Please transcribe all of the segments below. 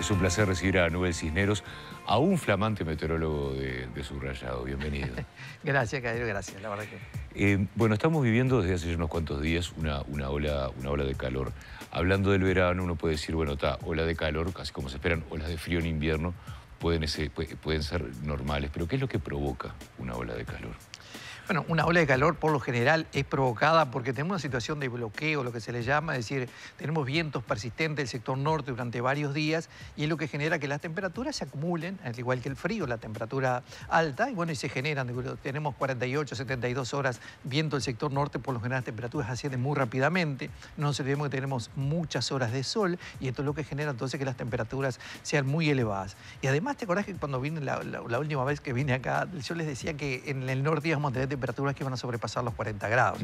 Es un placer recibir a Nubel Cisneros, a un flamante meteorólogo de Subrayado. Bienvenido. Gracias, Cadero, gracias, la verdad que... Bueno, estamos viviendo desde hace unos cuantos días una ola de calor. Hablando del verano, uno puede decir, bueno, está, ola de calor, casi como se esperan, olas de frío en invierno, pueden ser normales. Pero ¿qué es lo que provoca una ola de calor? Bueno, una ola de calor por lo general es provocada porque tenemos una situación de bloqueo, lo que se le llama, es decir, tenemos vientos persistentes del sector norte durante varios días y es lo que genera que las temperaturas se acumulen, al igual que el frío, la temperatura alta, y bueno, y se generan, tenemos 48, 72 horas viento del sector norte, por lo general las temperaturas ascienden muy rápidamente, no nos olvidemos que tenemos muchas horas de sol y esto es lo que genera entonces que las temperaturas sean muy elevadas. Y además, ¿te acordás que cuando vine la última vez que vine acá, yo les decía que en el norte íbamos a tener temperaturas que van a sobrepasar los 40 grados.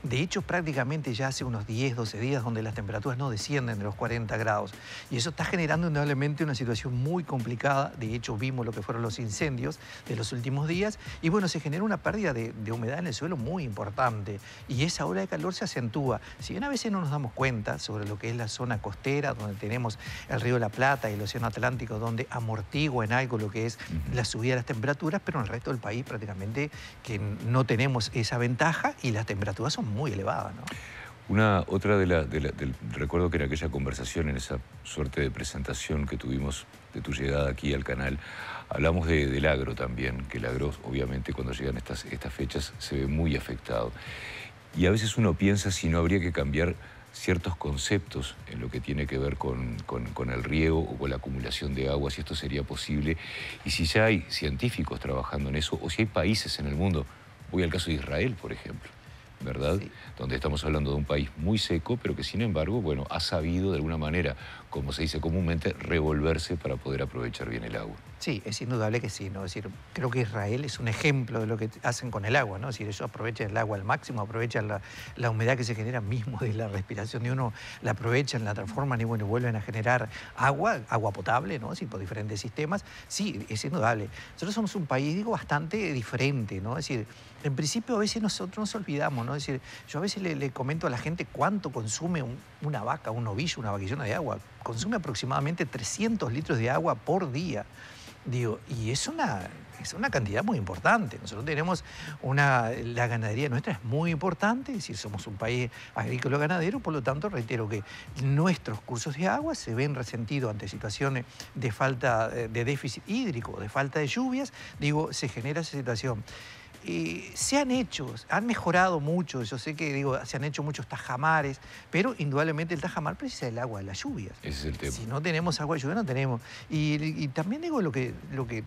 De hecho, prácticamente ya hace unos 10, 12 días donde las temperaturas no descienden de los 40 grados. Y eso está generando indudablemente una situación muy complicada. De hecho, vimos lo que fueron los incendios de los últimos días. Y bueno, se genera una pérdida de humedad en el suelo muy importante. Y esa ola de calor se acentúa. Si bien a veces no nos damos cuenta sobre lo que es la zona costera, donde tenemos el río de la Plata y el océano Atlántico, donde amortigua en algo lo que es la subida de las temperaturas, pero en el resto del país prácticamente que no tenemos esa ventaja y las temperaturas son muy elevadas, ¿no? Recuerdo que en aquella conversación, en esa suerte de presentación que tuvimos de tu llegada aquí al canal, hablamos del agro también, que el agro obviamente cuando llegan estas fechas se ve muy afectado. Y a veces uno piensa si no habría que cambiar ciertos conceptos en lo que tiene que ver con el riego o con la acumulación de agua, si esto sería posible, y si ya hay científicos trabajando en eso, o si hay países en el mundo. Voy al caso de Israel, por ejemplo, ¿verdad? Sí. Donde estamos hablando de un país muy seco, pero que sin embargo, bueno, ha sabido de alguna manera, como se dice comúnmente, revolverse para poder aprovechar bien el agua. Sí, es indudable que sí, ¿no? Es decir, creo que Israel es un ejemplo de lo que hacen con el agua, ¿no? Es decir, ellos aprovechan el agua al máximo, aprovechan la humedad que se genera mismo de la respiración de uno, la aprovechan, la transforman y bueno, vuelven a generar agua potable, ¿no? Sí, por diferentes sistemas. Sí, es indudable. Nosotros somos un país, digo, bastante diferente, ¿no? Es decir, en principio a veces nosotros nos olvidamos, ¿no? Es decir, yo a veces le comento a la gente cuánto consume una vaca, un novillo, una vaquillona de agua. Consume aproximadamente 300 litros de agua por día. Digo, y es una cantidad muy importante. Nosotros tenemos la ganadería nuestra es muy importante, es decir, somos un país agrícola ganadero, por lo tanto, reitero que nuestros cursos de agua se ven resentidos ante situaciones de falta de déficit hídrico, de falta de lluvias, digo, se genera esa situación. Han mejorado mucho, yo sé que se han hecho muchos tajamares, pero indudablemente el tajamar precisa del agua de las lluvias. Ese es el tema. Si no tenemos agua de lluvia, no tenemos. Y también digo, lo que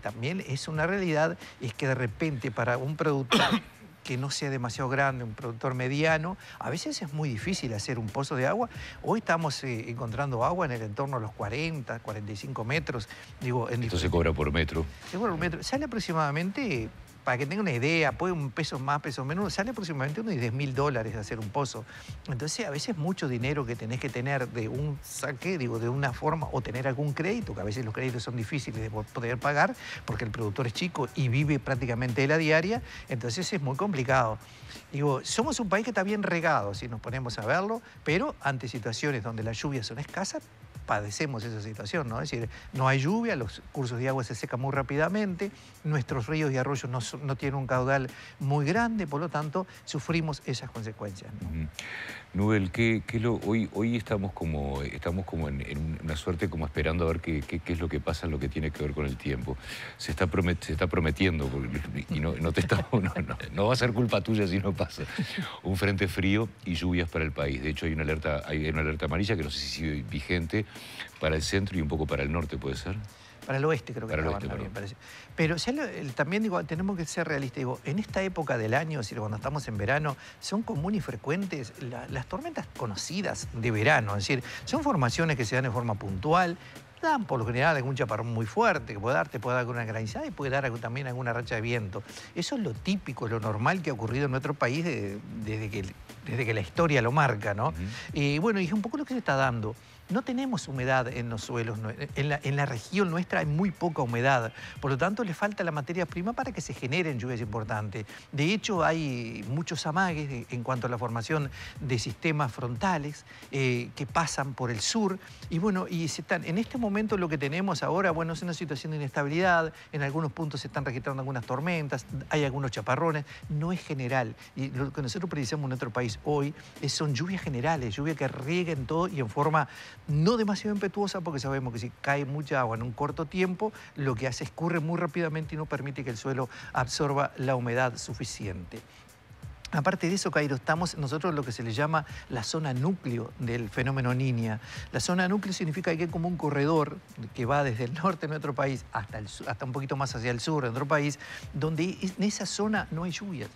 también es una realidad es que de repente para un productor que no sea demasiado grande, un productor mediano, a veces es muy difícil hacer un pozo de agua. Hoy estamos encontrando agua en el entorno de los 40, 45 metros. Esto se cobra por metro. Se cobra por metro. Sale aproximadamente, para que tengan una idea, puede un peso más, peso menos, sale aproximadamente unos $10.000 hacer un pozo. Entonces, a veces mucho dinero que tenés que tener de un saque, de una forma, o tener algún crédito, que a veces los créditos son difíciles de poder pagar, porque el productor es chico y vive prácticamente de la diaria, entonces es muy complicado. Somos un país que está bien regado, si nos ponemos a verlo, pero ante situaciones donde las lluvias son escasas, padecemos esa situación, ¿no? Es decir, no hay lluvia, los cursos de agua se secan muy rápidamente, nuestros ríos y arroyos no tienen un caudal muy grande, por lo tanto, sufrimos esas consecuencias, ¿no? Nubel, hoy estamos como en una suerte como esperando a ver qué es lo que pasa en lo que tiene que ver con el tiempo. Se está prometiendo, y no va a ser culpa tuya si no pasa, un frente frío y lluvias para el país. De hecho, hay una alerta amarilla que no sé si sigue vigente para el centro y un poco para el norte, ¿puede ser? Para el oeste creo que estaban también, parece. Pero también tenemos que ser realistas. En esta época del año, es decir, cuando estamos en verano, son comunes y frecuentes las tormentas conocidas de verano. Es decir, son formaciones que se dan de forma puntual, dan por lo general algún chaparrón muy fuerte que te puede dar alguna granizada y puede dar también alguna racha de viento. Eso es lo típico, lo normal que ha ocurrido en nuestro país desde que desde que la historia lo marca, ¿no? Bueno, y es un poco lo que se está dando. No tenemos humedad en los suelos, en la región nuestra hay muy poca humedad, por lo tanto le falta la materia prima para que se generen lluvias importantes. De hecho hay muchos amagues en cuanto a la formación de sistemas frontales que pasan por el sur y bueno, en este momento lo que tenemos ahora, bueno, es una situación de inestabilidad, en algunos puntos se están registrando algunas tormentas, hay algunos chaparrones, no es general. Y lo que nosotros precisamos en nuestro país hoy son lluvias generales, lluvias que rieguen todo y en forma no demasiado impetuosa, porque sabemos que si cae mucha agua en un corto tiempo, lo que hace es escurre muy rápidamente y no permite que el suelo absorba la humedad suficiente. Aparte de eso, Cairo, estamos nosotros lo que se le llama la zona núcleo del fenómeno Niña. La zona núcleo significa que hay como un corredor que va desde el norte de nuestro país hasta un poquito más hacia el sur de nuestro país, donde en esa zona no hay lluvias.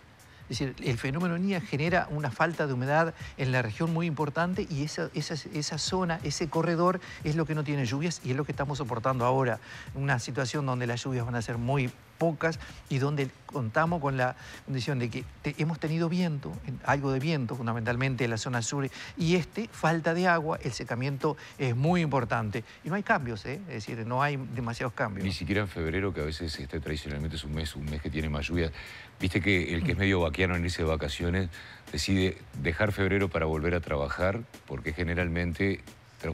Es decir, el fenómeno Niña genera una falta de humedad en la región muy importante y esa zona, ese corredor es lo que no tiene lluvias y es lo que estamos soportando ahora. Una situación donde las lluvias van a ser muy pocas y donde contamos con la condición de que hemos tenido viento, algo de viento fundamentalmente en la zona sur y falta de agua, el secamiento es muy importante y no hay cambios, es decir, no hay demasiados cambios. Ni siquiera en febrero, que a veces tradicionalmente es un mes que tiene más lluvias. Viste que el que es medio vaquiano en irse de vacaciones decide dejar febrero para volver a trabajar porque generalmente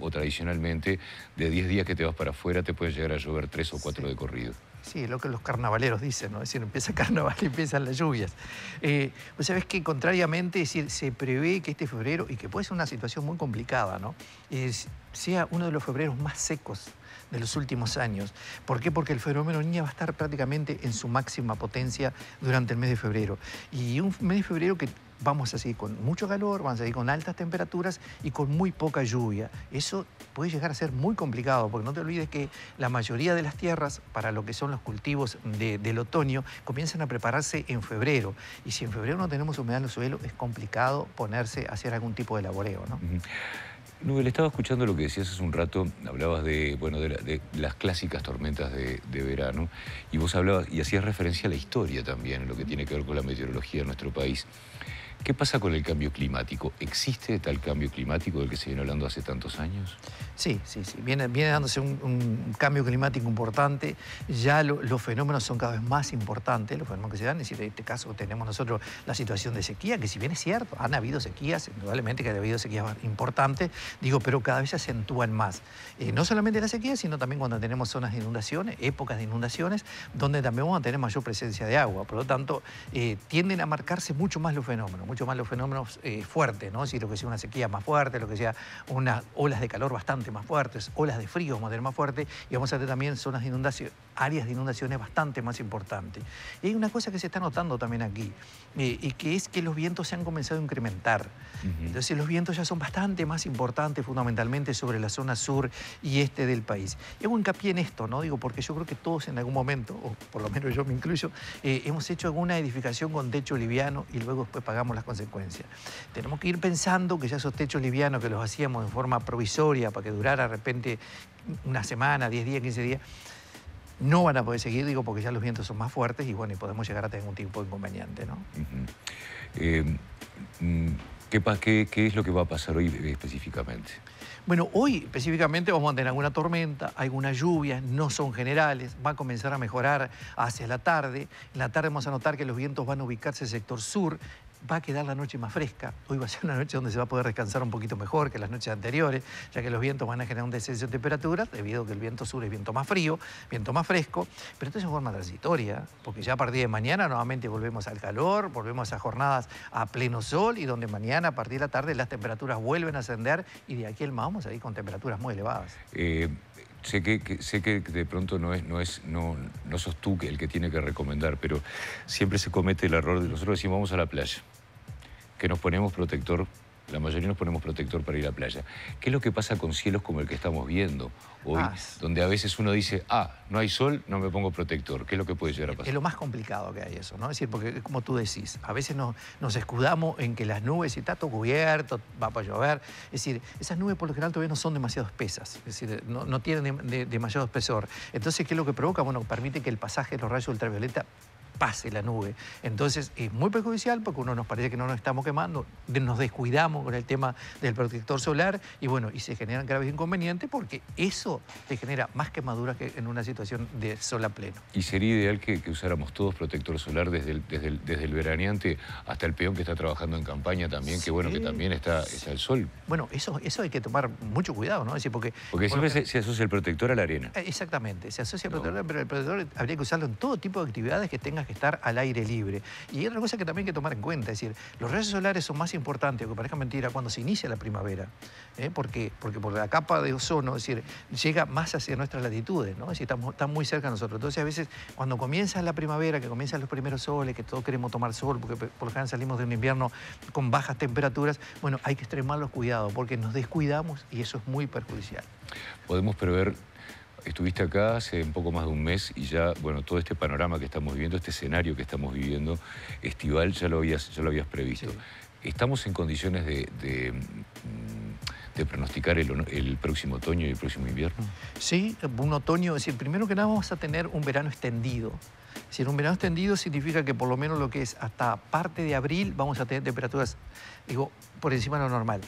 o tradicionalmente de 10 días que te vas para afuera te puede llegar a llover 3 o 4 de corrido. Sí, es lo que los carnavaleros dicen, ¿no? Es decir, empieza carnaval y empiezan las lluvias. Pues sabes que contrariamente, es decir, se prevé que este febrero, y que puede ser una situación muy complicada, ¿no? Sea uno de los febreros más secos de los últimos años. ¿Por qué? Porque el fenómeno Niña va a estar prácticamente en su máxima potencia durante el mes de febrero. Y un mes de febrero que vamos a seguir con mucho calor, vamos a seguir con altas temperaturas y con muy poca lluvia. Eso puede llegar a ser muy complicado, porque no te olvides que la mayoría de las tierras, para lo que son los cultivos del otoño, comienzan a prepararse en febrero. Y si en febrero no tenemos humedad en el suelo, es complicado ponerse a hacer algún tipo de laboreo, ¿no? Nubel, estaba escuchando lo que decías hace un rato, hablabas de las clásicas tormentas de verano, y vos hablabas y hacías referencia a la historia también, en lo que tiene que ver con la meteorología de nuestro país. ¿Qué pasa con el cambio climático? ¿Existe tal cambio climático del que se viene hablando hace tantos años? Sí. Viene dándose un cambio climático importante. Ya los fenómenos son cada vez más importantes, los fenómenos que se dan. Es decir, en este caso tenemos nosotros la situación de sequía, que si bien es cierto, han habido sequías, indudablemente que ha habido sequías importantes, pero cada vez se acentúan más. No solamente la sequía, sino también cuando tenemos zonas de inundaciones, épocas de inundaciones, donde también vamos a tener mayor presencia de agua. Por lo tanto, tienden a marcarse mucho más los fenómenos fuertes, ¿no? Si lo que sea una sequía más fuerte, lo que sea unas olas de calor bastante más fuertes, olas de frío vamos a tener más fuertes y vamos a tener también zonas de inundación, áreas de inundaciones bastante más importantes. Y hay una cosa que se está notando también aquí, y que es que los vientos se han comenzado a incrementar. Entonces los vientos ya son bastante más importantes fundamentalmente sobre la zona sur y este del país. Y hago hincapié en esto, ¿no? Porque yo creo que todos en algún momento, o por lo menos yo me incluyo, hemos hecho alguna edificación con techo liviano y luego después pagamos las consecuencias. Tenemos que ir pensando que ya esos techos livianos que los hacíamos en forma provisoria para que durara de repente una semana, 10 días, 15 días, no van a poder seguir, porque ya los vientos son más fuertes y bueno, y podemos llegar a tener un tipo de inconveniente, ¿no? ¿Qué es lo que va a pasar hoy específicamente? Bueno, hoy específicamente vamos a tener alguna tormenta, algunas lluvias, no son generales, va a comenzar a mejorar hacia la tarde. En la tarde vamos a notar que los vientos van a ubicarse en el sector sur, va a quedar la noche más fresca. Hoy va a ser una noche donde se va a poder descansar un poquito mejor que las noches anteriores, ya que los vientos van a generar un descenso de temperatura, debido a que el viento sur es viento más frío, viento más fresco, pero esto es en forma transitoria, porque ya a partir de mañana nuevamente volvemos al calor, volvemos a jornadas a pleno sol y donde mañana a partir de la tarde las temperaturas vuelven a ascender y de aquí al más vamos a ir con temperaturas muy elevadas. Sé que de pronto no sos tú el que tiene que recomendar, pero siempre se comete el error de nosotros decimos vamos a la playa, que nos ponemos protector, la mayoría nos ponemos protector para ir a la playa. ¿Qué es lo que pasa con cielos como el que estamos viendo hoy, donde a veces uno dice, no hay sol, no me pongo protector? ¿Qué es lo que puede llegar a pasar? Es lo más complicado que hay eso, ¿no? Es decir, porque como tú decís, a veces nos escudamos en que las nubes, si está todo cubierto, va para llover. Es decir, esas nubes por lo general todavía no son demasiado espesas, es decir, no tienen demasiado espesor. Entonces, ¿qué es lo que provoca? Bueno, permite que el pasaje de los rayos ultravioleta pase la nube. Entonces es muy perjudicial porque uno nos parece que no nos estamos quemando, nos descuidamos con el tema del protector solar y bueno, y se generan graves inconvenientes porque eso te genera más quemaduras que en una situación de sol a pleno. Y sería ideal que usáramos todos protector solar desde el veraneante hasta el peón que está trabajando en campaña también, que bueno, que también está el sol. Bueno, eso hay que tomar mucho cuidado, ¿no? Es decir, porque siempre se asocia el protector a la arena. Exactamente, se asocia al protector, pero el protector habría que usarlo en todo tipo de actividades que tengas que estar al aire libre. Y hay otra cosa que también hay que tomar en cuenta, es decir, los rayos solares son más importantes, aunque parezca mentira, cuando se inicia la primavera. ¿Por qué? Porque por la capa de ozono, es decir, llega más hacia nuestras latitudes, ¿no? Es decir, están muy cerca de nosotros. Entonces, a veces, cuando comienza la primavera, que comienzan los primeros soles, que todos queremos tomar sol, porque por lo general salimos de un invierno con bajas temperaturas, bueno, hay que extremar los cuidados, porque nos descuidamos y eso es muy perjudicial. Podemos prever. Estuviste acá hace un poco más de un mes y ya, bueno, todo este panorama que estamos viviendo, este escenario que estamos viviendo estival, ya lo habías previsto. Sí. ¿Estamos en condiciones de pronosticar el próximo otoño y el próximo invierno? Sí, un otoño, es decir, primero que nada vamos a tener un verano extendido. Es decir, un verano extendido significa que por lo menos lo que es hasta parte de abril vamos a tener temperaturas, digo, por encima de lo normal.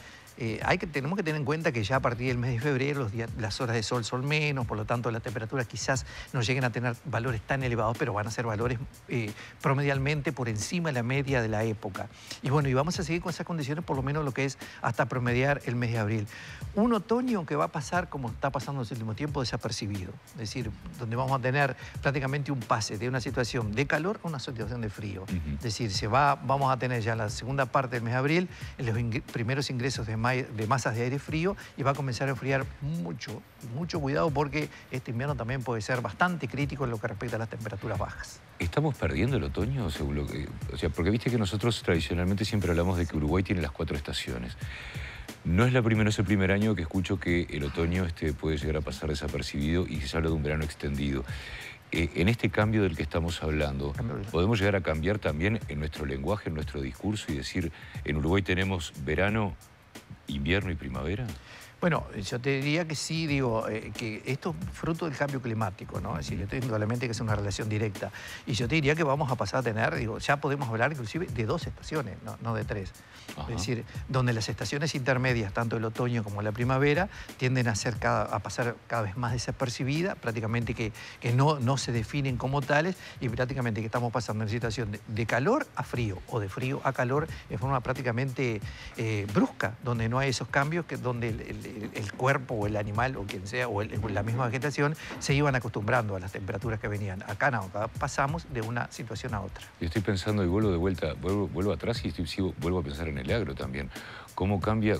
Tenemos que tener en cuenta que ya a partir del mes de febrero las horas de sol son menos, por lo tanto las temperaturas quizás no lleguen a tener valores tan elevados, pero van a ser valores promedialmente por encima de la media de la época. Y bueno, y vamos a seguir con esas condiciones por lo menos lo que es hasta promediar el mes de abril. Un otoño que va a pasar como está pasando en los últimos tiempos desapercibido, es decir, donde vamos a tener prácticamente un pase de una situación de calor a una situación de frío. Es decir, vamos a tener ya la segunda parte del mes de abril los primeros ingresos de masas de aire frío y va a comenzar a enfriar mucho cuidado porque este invierno también puede ser bastante crítico en lo que respecta a las temperaturas bajas. ¿Estamos perdiendo el otoño? Según o sea, porque viste que nosotros tradicionalmente siempre hablamos de que Uruguay tiene las 4 estaciones. No es el primer año que escucho que el otoño puede llegar a pasar desapercibido y se habla de un verano extendido. En este cambio del que estamos hablando, ¿podemos llegar a cambiar también en nuestro lenguaje, en nuestro discurso y decir, en Uruguay tenemos verano, invierno y primavera? Bueno, yo te diría que sí, digo, que esto es fruto del cambio climático, ¿no? Es decir, esto indudablemente que es una relación directa. Y yo te diría que vamos a pasar a tener, digo, ya podemos hablar inclusive de 2 estaciones, no de 3. Ajá. Es decir, donde las estaciones intermedias, tanto el otoño como la primavera, tienden a pasar cada vez más desapercibidas, prácticamente que no se definen como tales, y prácticamente que estamos pasando en situación de calor a frío, o de frío a calor, en forma prácticamente brusca, donde no hay esos cambios, donde el cuerpo o el animal o quien sea, o la misma vegetación, se iban acostumbrando a las temperaturas que venían. Acá no, acá pasamos de una situación a otra. Yo estoy pensando y vuelvo atrás y vuelvo a pensar en el agro también. ¿Cómo cambia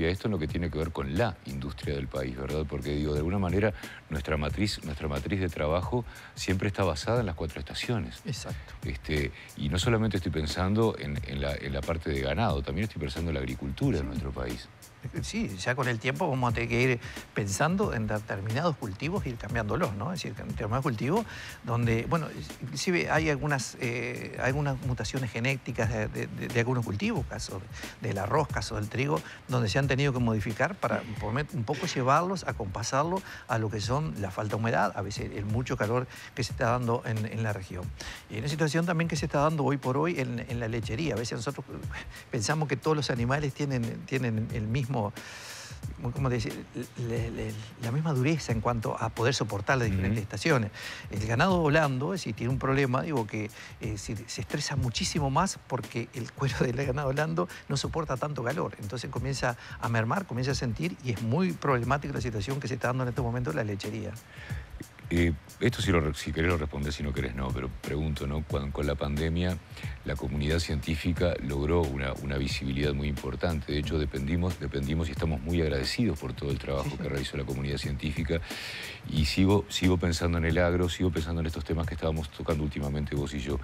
esto en lo que tiene que ver con la industria del país, verdad? Porque digo, de alguna manera nuestra matriz de trabajo siempre está basada en las 4 estaciones. Exacto. Y no solamente estoy pensando en la parte de ganado, también estoy pensando en la agricultura en nuestro país. Sí, ya con el tiempo vamos a tener que ir pensando en determinados cultivos y ir cambiándolos, ¿no? Es decir, en determinados cultivos donde, bueno, inclusive hay algunas mutaciones genéticas de algunos cultivos, caso del arroz, caso del trigo, donde se han tenido que modificar para un poco llevarlos, acompasarlo a lo que son la falta de humedad, a veces el mucho calor que se está dando en la región. Y hay una situación también que se está dando hoy por hoy en la lechería. A veces nosotros pensamos que todos los animales tienen el mismo, ¿cómo decir? La misma dureza en cuanto a poder soportar las diferentes estaciones. El ganado holando, si tiene un problema, digo que se estresa muchísimo más porque el cuero del ganado holando no soporta tanto calor. Entonces comienza a mermar, comienza a sentir y es muy problemática la situación que se está dando en este momento en la lechería. Esto si querés lo respondés, si no querés no, pero pregunto, ¿no? Con la pandemia, la comunidad científica logró una visibilidad muy importante. De hecho, dependimos y estamos muy agradecidos por todo el trabajo que realizó la comunidad científica. Y sigo pensando en el agro, sigo pensando en estos temas que estábamos tocando últimamente vos y yo.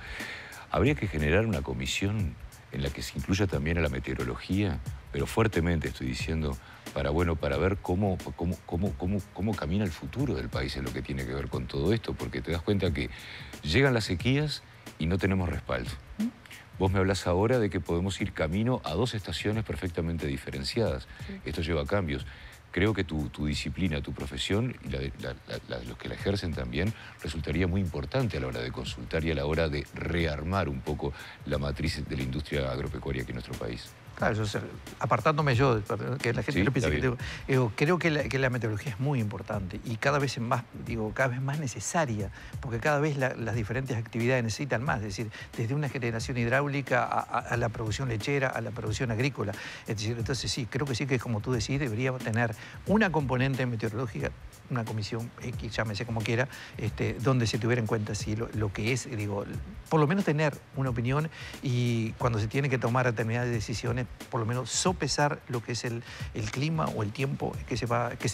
Habría que generar una comisión en la que se incluya también a la meteorología, pero fuertemente estoy diciendo, para ver cómo camina el futuro del país en lo que tiene que ver con todo esto, porque te das cuenta que llegan las sequías y no tenemos respaldo. Vos me hablas ahora de que podemos ir camino a 2 estaciones perfectamente diferenciadas. Esto lleva a cambios. creo que tu disciplina, tu profesión y los que la ejercen también resultaría muy importante a la hora de consultar y a la hora de rearmar un poco la matriz de la industria agropecuaria aquí en nuestro país. Claro, apartándome yo, que la gente Sí, no piense está que creo que la meteorología es muy importante y cada vez cada vez más necesaria, porque cada vez las diferentes actividades necesitan más, es decir, desde una generación hidráulica a la producción lechera, a la producción agrícola. Es decir, entonces sí, creo que sí que como tú decís, deberíamos tener una componente meteorológica, una comisión X, llámese como quiera, donde se tuviera en cuenta lo que es, por lo menos tener una opinión y cuando se tiene que tomar determinadas decisiones, por lo menos sopesar lo que es el clima o el tiempo que se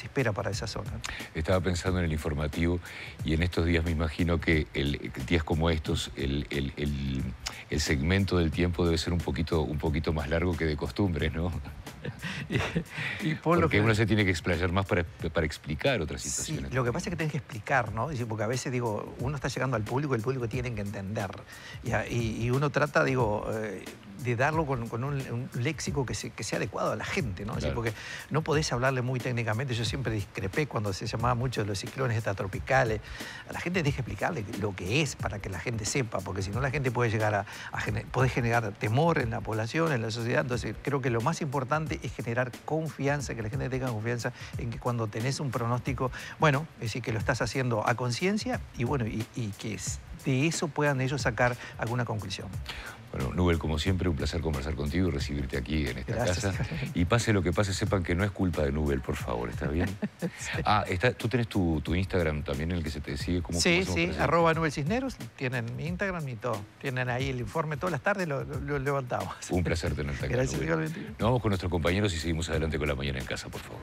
espera para esa zona. Estaba pensando en el informativo y en estos días me imagino que días como estos, el segmento del tiempo debe ser un poquito más largo que de costumbre, ¿no? Porque uno se tiene que explayar más para explicar otras situaciones. Sí, lo que pasa es que tienes que explicar, ¿no? Porque a veces, uno está llegando al público y el público tiene que entender. Y uno trata, de darlo con un léxico que sea adecuado a la gente, ¿no? Claro. Porque no podés hablarle muy técnicamente. Yo siempre discrepé cuando se llamaba mucho de los ciclones extratropicales. A la gente tienes que explicarle lo que es para que la gente sepa, porque si no la gente puede llegar puede generar temor en la población, en la sociedad. Entonces creo que lo más importante es generar confianza, que la gente tenga confianza en que cuando tenés un pronóstico, bueno, es decir, que lo estás haciendo a conciencia y bueno, y que de eso puedan ellos sacar alguna conclusión. Bueno, Nubel, como siempre, un placer conversar contigo y recibirte aquí en esta Gracias. casa. Y pase lo que pase, sepan que no es culpa de Nubel, por favor, ¿está bien? Sí. Tú tenés tu Instagram también en el que se te sigue. Sí, @NubelCisneros, tienen mi Instagram y todo. Tienen ahí el informe todas las tardes, lo levantamos. Un placer tenerte acá. Gracias, igualmente. Nos vamos con nuestros compañeros y seguimos adelante con La Mañana en Casa, por favor.